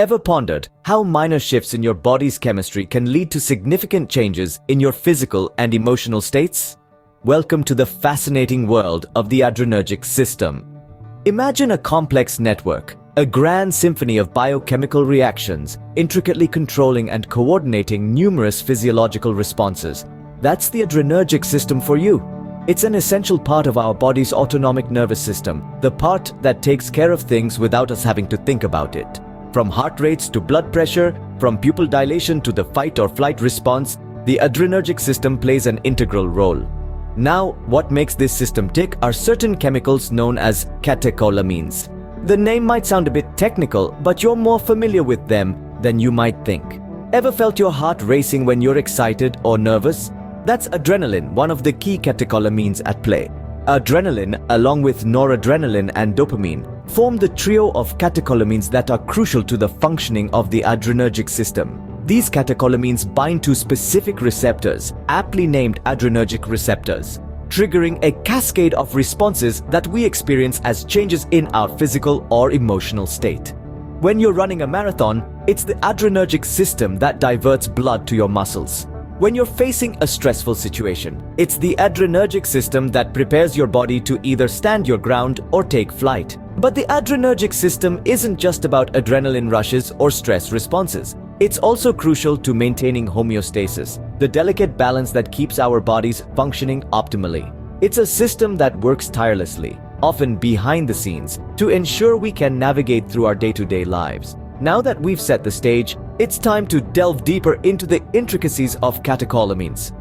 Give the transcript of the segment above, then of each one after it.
Ever pondered how minor shifts in your body's chemistry can lead to significant changes in your physical and emotional states? Welcome to the fascinating world of the adrenergic system. Imagine a complex network, a grand symphony of biochemical reactions, intricately controlling and coordinating numerous physiological responses. That's the adrenergic system for you. It's an essential part of our body's autonomic nervous system, the part that takes care of things without us having to think about it. From heart rates to blood pressure, from pupil dilation to the fight or flight response, the adrenergic system plays an integral role. Now, what makes this system tick are certain chemicals known as catecholamines. The name might sound a bit technical, but you're more familiar with them than you might think. Ever felt your heart racing when you're excited or nervous? That's adrenaline, one of the key catecholamines at play. Adrenaline, along with noradrenaline and dopamine, form the trio of catecholamines that are crucial to the functioning of the adrenergic system. These catecholamines bind to specific receptors, aptly named adrenergic receptors, triggering a cascade of responses that we experience as changes in our physical or emotional state. When you're running a marathon, it's the adrenergic system that diverts blood to your muscles. When you're facing a stressful situation, it's the adrenergic system that prepares your body to either stand your ground or take flight. But the adrenergic system isn't just about adrenaline rushes or stress responses. It's also crucial to maintaining homeostasis, the delicate balance that keeps our bodies functioning optimally. It's a system that works tirelessly, often behind the scenes, to ensure we can navigate through our day-to-day lives. Now that we've set the stage, it's time to delve deeper into the intricacies of catecholamines.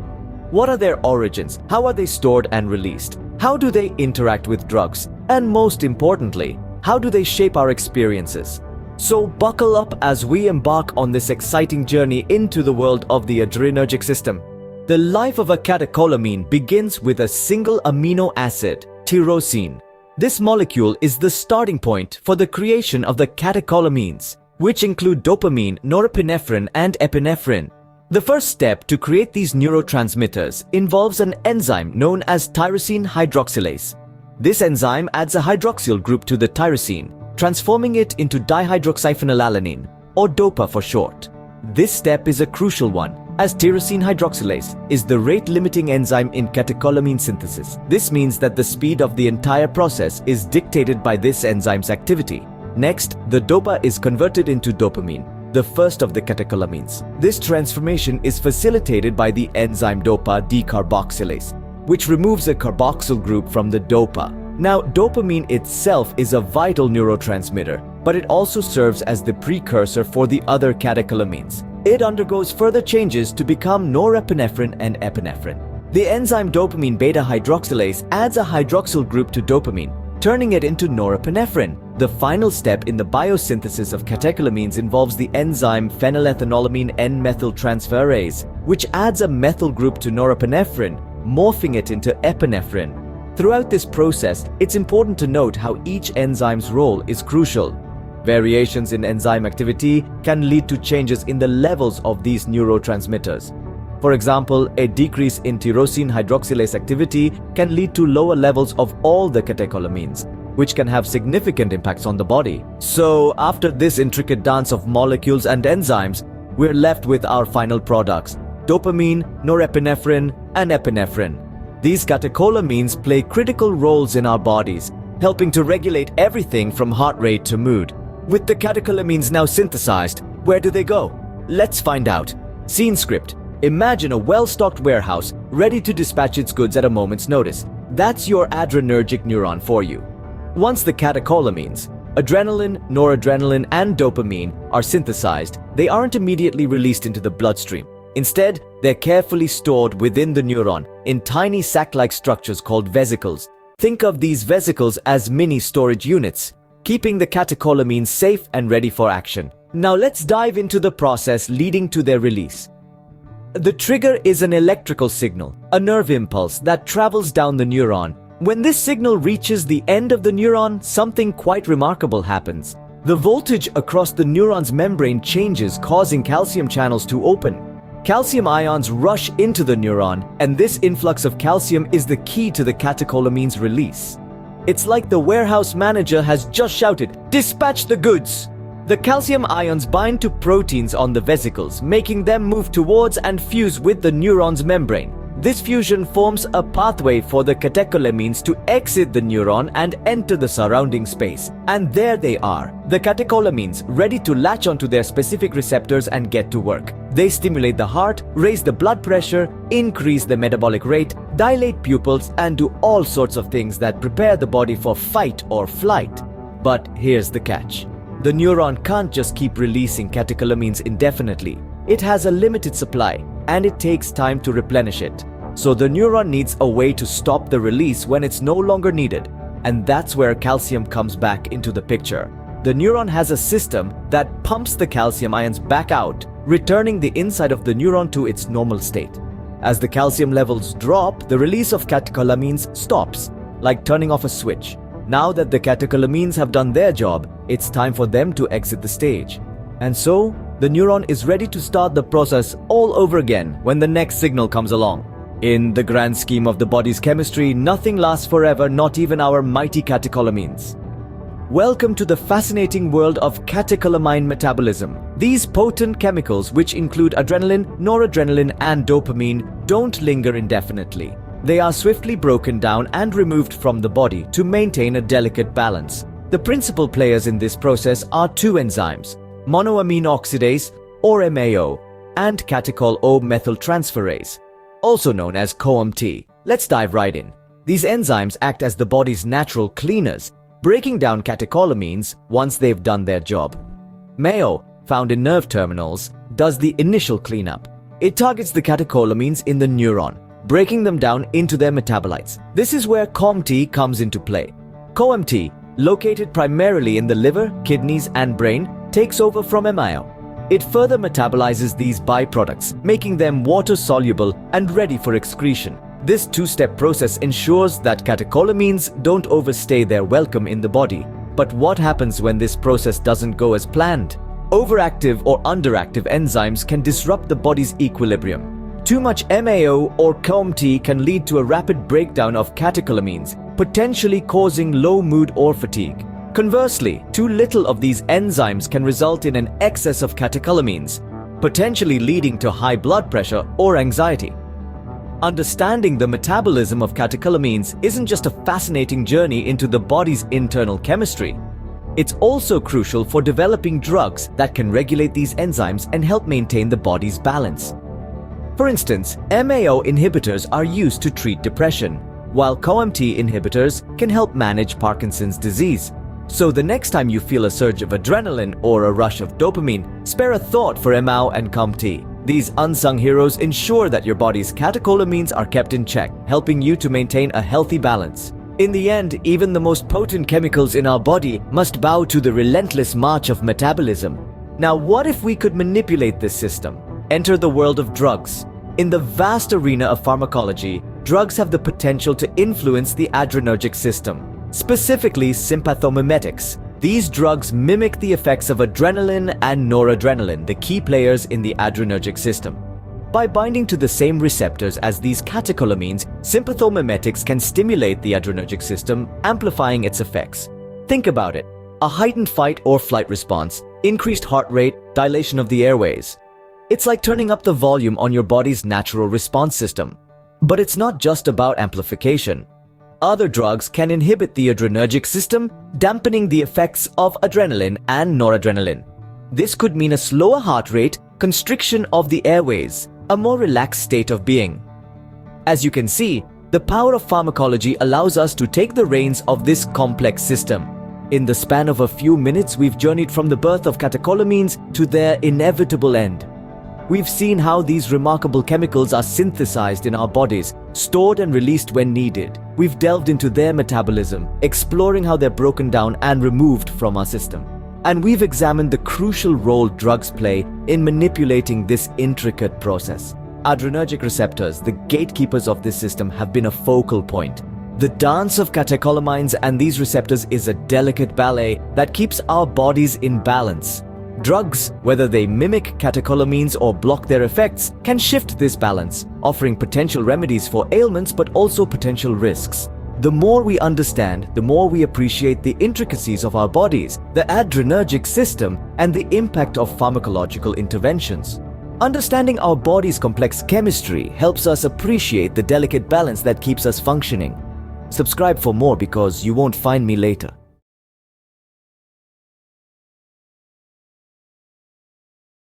What are their origins? How are they stored and released? How do they interact with drugs? And most importantly, how do they shape our experiences? So buckle up as we embark on this exciting journey into the world of the adrenergic system. The life of a catecholamine begins with a single amino acid, tyrosine. This molecule is the starting point for the creation of the catecholamines, which include dopamine, norepinephrine, and epinephrine. The first step to create these neurotransmitters involves an enzyme known as tyrosine hydroxylase. This enzyme adds a hydroxyl group to the tyrosine, transforming it into dihydroxyphenylalanine, or DOPA for short. This step is a crucial one, as tyrosine hydroxylase is the rate-limiting enzyme in catecholamine synthesis. This means that the speed of the entire process is dictated by this enzyme's activity. Next, the DOPA is converted into dopamine, the first of the catecholamines. This transformation is facilitated by the enzyme DOPA decarboxylase, which removes a carboxyl group from the DOPA. Now, dopamine itself is a vital neurotransmitter, but it also serves as the precursor for the other catecholamines. It undergoes further changes to become norepinephrine and epinephrine. The enzyme dopamine beta hydroxylase adds a hydroxyl group to dopamine, turning it into norepinephrine. The final step in the biosynthesis of catecholamines involves the enzyme phenylethanolamine N-methyltransferase, which adds a methyl group to norepinephrine, morphing it into epinephrine. Throughout this process, it's important to note how each enzyme's role is crucial. Variations in enzyme activity can lead to changes in the levels of these neurotransmitters. For example, a decrease in tyrosine hydroxylase activity can lead to lower levels of all the catecholamines, which can have significant impacts on the body. So, after this intricate dance of molecules and enzymes, we're left with our final products: dopamine, norepinephrine, and epinephrine. These catecholamines play critical roles in our bodies, helping to regulate everything from heart rate to mood. With the catecholamines now synthesized, where do they go? Let's find out. Scene script. Imagine a well-stocked warehouse ready to dispatch its goods at a moment's notice. That's your adrenergic neuron for you. Once the catecholamines, adrenaline, noradrenaline, and dopamine are synthesized, they aren't immediately released into the bloodstream. Instead, they're carefully stored within the neuron in tiny sac-like structures called vesicles. Think of these vesicles as mini storage units, keeping the catecholamines safe and ready for action. Now let's dive into the process leading to their release. The trigger is an electrical signal, a nerve impulse that travels down the neuron. When this signal reaches the end of the neuron, something quite remarkable happens. The voltage across the neuron's membrane changes, causing calcium channels to open. Calcium ions rush into the neuron, and this influx of calcium is the key to the catecholamines' release. It's like the warehouse manager has just shouted, "Dispatch the goods!" The calcium ions bind to proteins on the vesicles, making them move towards and fuse with the neuron's membrane. This fusion forms a pathway for the catecholamines to exit the neuron and enter the surrounding space. And there they are, the catecholamines, ready to latch onto their specific receptors and get to work. They stimulate the heart, raise the blood pressure, increase the metabolic rate, dilate pupils, and do all sorts of things that prepare the body for fight or flight. But here's the catch. The neuron can't just keep releasing catecholamines indefinitely. It has a limited supply, and it takes time to replenish it. So the neuron needs a way to stop the release when it's no longer needed. And that's where calcium comes back into the picture. The neuron has a system that pumps the calcium ions back out, returning the inside of the neuron to its normal state. As the calcium levels drop, the release of catecholamines stops, like turning off a switch. Now that the catecholamines have done their job, it's time for them to exit the stage. And so, the neuron is ready to start the process all over again when the next signal comes along. In the grand scheme of the body's chemistry, nothing lasts forever, not even our mighty catecholamines. Welcome to the fascinating world of catecholamine metabolism. These potent chemicals, which include adrenaline, noradrenaline, and dopamine, don't linger indefinitely. They are swiftly broken down and removed from the body to maintain a delicate balance. The principal players in this process are two enzymes, monoamine oxidase, or MAO, and catechol O-methyltransferase, also known as COMT. Let's dive right in. These enzymes act as the body's natural cleaners, breaking down catecholamines once they've done their job. MAO, found in nerve terminals, does the initial cleanup. It targets the catecholamines in the neuron, breaking them down into their metabolites. This is where COMT comes into play. COMT, located primarily in the liver, kidneys, and brain, takes over from MAO. It further metabolizes these byproducts, making them water-soluble and ready for excretion. This two-step process ensures that catecholamines don't overstay their welcome in the body. But what happens when this process doesn't go as planned? Overactive or underactive enzymes can disrupt the body's equilibrium. Too much MAO or COMT can lead to a rapid breakdown of catecholamines, potentially causing low mood or fatigue. Conversely, too little of these enzymes can result in an excess of catecholamines, potentially leading to high blood pressure or anxiety. Understanding the metabolism of catecholamines isn't just a fascinating journey into the body's internal chemistry. It's also crucial for developing drugs that can regulate these enzymes and help maintain the body's balance. For instance, MAO inhibitors are used to treat depression, while COMT inhibitors can help manage Parkinson's disease. So the next time you feel a surge of adrenaline or a rush of dopamine, spare a thought for MAO and COMT. These unsung heroes ensure that your body's catecholamines are kept in check, helping you to maintain a healthy balance. In the end, even the most potent chemicals in our body must bow to the relentless march of metabolism. Now, what if we could manipulate this system? Enter the world of drugs. In the vast arena of pharmacology, drugs have the potential to influence the adrenergic system. Specifically, sympathomimetics. These drugs mimic the effects of adrenaline and noradrenaline, the key players in the adrenergic system. By binding to the same receptors as these catecholamines, sympathomimetics can stimulate the adrenergic system, amplifying its effects. Think about it. A heightened fight or flight response, increased heart rate, dilation of the airways. It's like turning up the volume on your body's natural response system. But it's not just about amplification. Other drugs can inhibit the adrenergic system, dampening the effects of adrenaline and noradrenaline. This could mean a slower heart rate, constriction of the airways, a more relaxed state of being. As you can see, the power of pharmacology allows us to take the reins of this complex system. In the span of a few minutes, we've journeyed from the birth of catecholamines to their inevitable end. We've seen how these remarkable chemicals are synthesized in our bodies, stored and released when needed. We've delved into their metabolism, exploring how they're broken down and removed from our system. And we've examined the crucial role drugs play in manipulating this intricate process. Adrenergic receptors, the gatekeepers of this system, have been a focal point. The dance of catecholamines and these receptors is a delicate ballet that keeps our bodies in balance. Drugs, whether they mimic catecholamines or block their effects, can shift this balance, offering potential remedies for ailments but also potential risks. The more we understand, the more we appreciate the intricacies of our bodies, the adrenergic system, and the impact of pharmacological interventions. Understanding our body's complex chemistry helps us appreciate the delicate balance that keeps us functioning. Subscribe for more because you won't find me later.